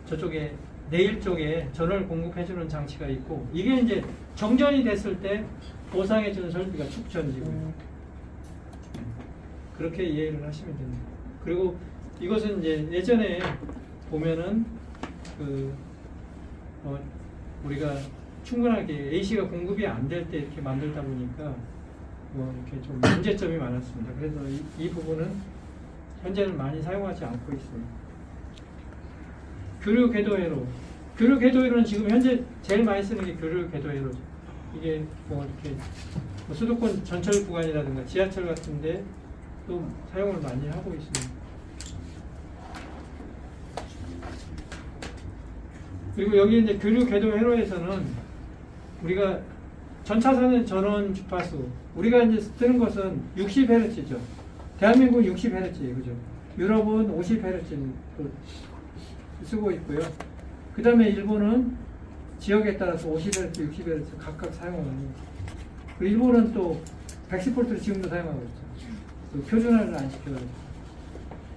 저쪽에 내일 쪽에 전원을 공급해주는 장치가 있고 이게 이제 정전이 됐을 때 보상해주는 설비가 축전지고요. 그렇게 이해를 하시면 됩니다. 그리고 이것은 이제 예전에 보면은 그 우리가 충분하게 AC가 공급이 안 될 때 이렇게 만들다 보니까 뭐 이렇게 좀 문제점이 많았습니다. 그래서 이 부분은 현재는 많이 사용하지 않고 있습니다. 교류 궤도 회로. 교류 궤도 회로는 지금 현재 제일 많이 쓰는 게 교류 궤도 회로죠. 이게 뭐 이렇게 뭐 수도권 전철 구간이라든가 지하철 같은데 또 사용을 많이 하고 있습니다. 그리고 여기 이제 교류 궤도 회로에서는 우리가 전차선의 전원 주파수 우리가 이제 쓰는 것은 60Hz죠. 대한민국은 60Hz예요, 그죠? 유럽은 50Hz 쓰고 있고요. 그 다음에 일본은 지역에 따라서 50Hz, 60Hz 각각 사용을 합니다. 일본은 또 110V를 지금도 사용하고 있죠. 그 표준화를 안 시켜가지고.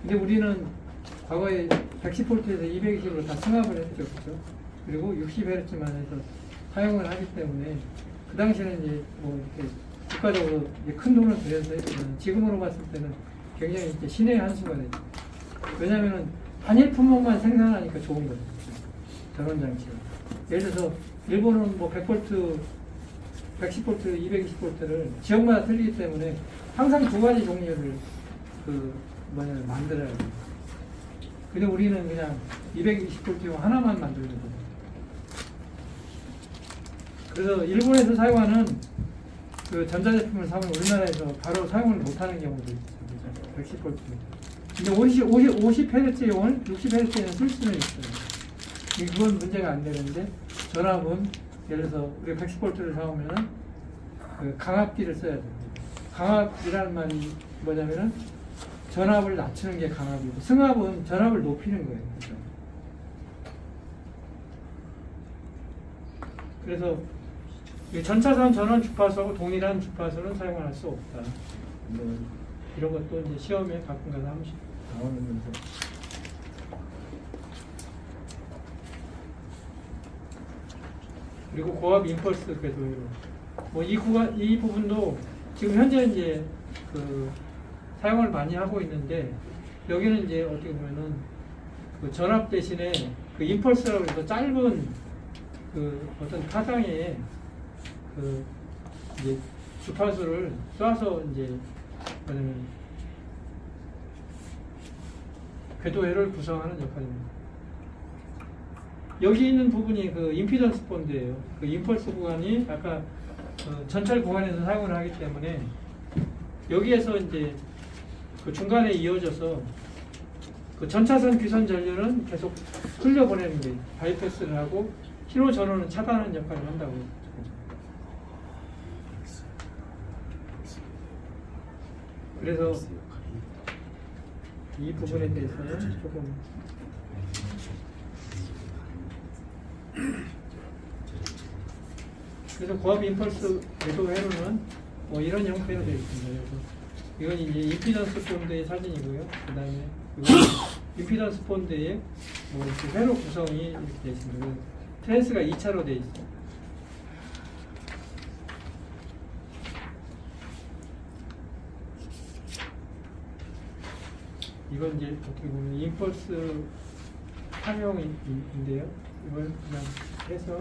근데 우리는 과거에 110V에서 220으로 다 승합을 했죠. 그죠? 그리고 60Hz만 해서 사용을 하기 때문에 그 당시에는 이제 뭐 이렇게 국가적으로 이제 큰 돈을 들여서 했지만 지금으로 봤을 때는 굉장히 이제 신의 한 수가 되죠. 왜냐면은 단일 품목만 생산하니까 좋은 거죠. 전원장치가. 예를 들어서 일본은 뭐 100V, 110V, 220V를 지역마다 틀리기 때문에 항상 두 가지 종류를 만들어야 돼요. 근데 우리는 그냥 220V 하나만 만들는 거예요. 그래서 일본에서 사용하는 그 전자제품을 사면 우리나라에서 바로 사용을 못하는 경우도 있어요. 110V. 근데 50Hz용을 60Hz에는 쓸 수는 있어요. 그건 문제가 안 되는데 전압은 예를 들어서 우리가 110V를 사오면은 그 강압기를 써야 됩니다. 강압이라는 말이 뭐냐면은 전압을 낮추는 게 강압이고 승합은 전압을 높이는 거예요. 그렇죠? 그래서 이 전차선 전원 주파수하고 동일한 주파수는 사용할 수 없다. 뭐 이런 것도 이제 시험에 가끔가다 한 번씩 나오면서. 그리고 고압 임펄스 궤도회로. 뭐 이 부분도 지금 현재 이제 그 사용을 많이 하고 있는데, 여기는 이제 어떻게 보면은 그 전압 대신에 그 임펄스라고 해서 짧은 그 어떤 타상에 그 이제 주파수를 쏴서 이제 뭐냐면 궤도회를 구성하는 역할입니다. 여기 있는 부분이 그 임피던스 본드예요. 그 임펄스 구간이 아까 그 전철 구간에서 사용을 하기 때문에 여기에서 이제 그 중간에 이어져서 그 전차선 귀선 전류는 계속 흘려보내는 게 바이패스를 하고 신호 전원은 차단하는 역할을 한다고. 그래서 이 부분에 대해서는 조금 그래서 고압 임펄스 궤도 회로는 뭐 이런 형태로 되어 있습니다. 그래서 이건 이제 임피던스 본드의 사진이고요. 그 다음에 임피던스 본드의 뭐 이렇게 회로 구성이 이렇게 되어 있습니다. 트랜스가 2차로 되어 있어요. 이건 이제 어떻게 보면 임펄스 상용인데요. 이걸 그냥 해서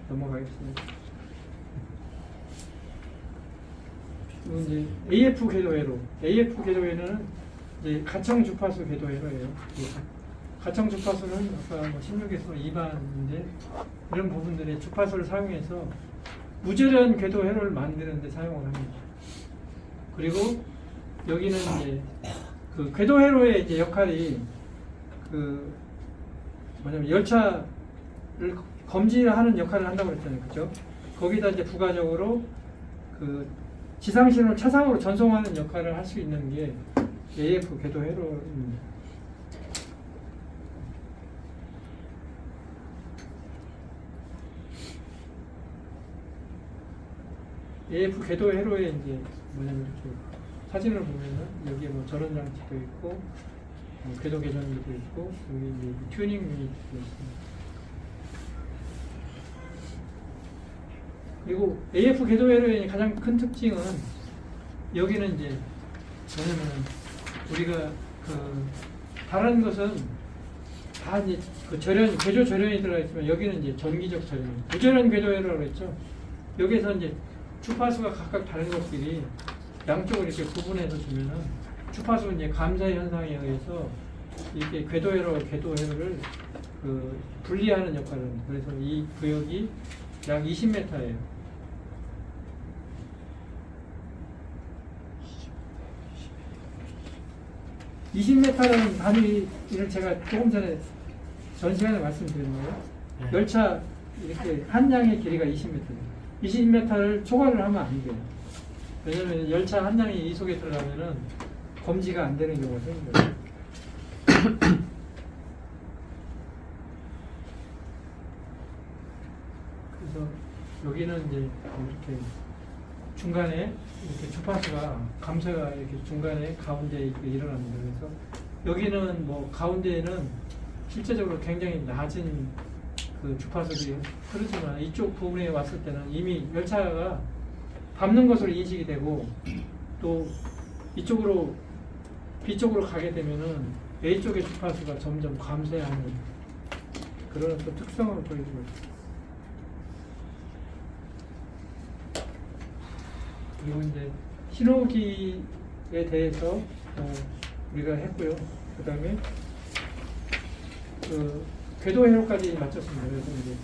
넘어가겠습니다. 이건 이제 AF 궤도회로. AF 궤도회는 이제 가청 주파수 궤도회로예요. 가청 주파수는 아까 뭐 16에서 2반인데 이런 부분들의 주파수를 사용해서 무절연 궤도회로를 만드는 데 사용을 합니다. 그리고 여기는 이제 그 궤도회로의 이제 역할이 그 뭐냐면 열차를 검지하는 역할을 한다고 그랬잖아요. 그죠? 거기다 이제 부가적으로 그 지상신호를 차상으로 전송하는 역할을 할 수 있는 게 AF 궤도회로입니다. AF 궤도회로에 이제 뭐냐면 이렇게 사진을 보면은 여기에 뭐 전원 장치도 있고, 뭐 궤도 개전기도 있고, 여기 이제 튜닝 유닛도 있습니다. 그리고 AF 궤도회로의 가장 큰 특징은 여기는 이제 뭐냐면은 우리가 그 다른 것은 다 이제 그 절연, 궤조 절연이 들어가 있지만 여기는 이제 전기적 절연, 무절연 궤도회로라고 했죠. 여기서 이제 주파수가 각각 다른 것들이 양쪽을 이렇게 구분해서 주면은 주파수 이제 감사 현상에 의해서 이렇게 궤도회로를 그 분리하는 역할을 합니다. 그래서 이 구역이 약 20m예요. (20m라는) 단위를 제가 조금 전에 전 시간에 말씀드린 거예요. 열차 이렇게 한 양의 길이가 20m예요. 20m를 초과를 하면 안 돼요. 왜냐면 열차 한 양이 이 속에 들어가면은 검지가 안 되는 경우가 생겨요. 그래서 여기는 이제 이렇게 중간에 이렇게 주파수가 감쇄가 이렇게 중간에 가운데에 이렇게 일어납니다. 그래서 여기는 뭐 가운데에는 실제적으로 굉장히 낮은 그 주파수들이 흐르지만 이쪽 부분에 왔을 때는 이미 열차가 밟는 것으로 인식이 되고 또 이쪽으로 B쪽으로 가게 되면은 A쪽의 주파수가 점점 감쇄하는 그런 또 특성을 보여주고 있습니다. 그리고 이제 신호기에 대해서 우리가 했고요. 그 다음에 그 궤도회로까지 마쳤습니다. 그래서 이제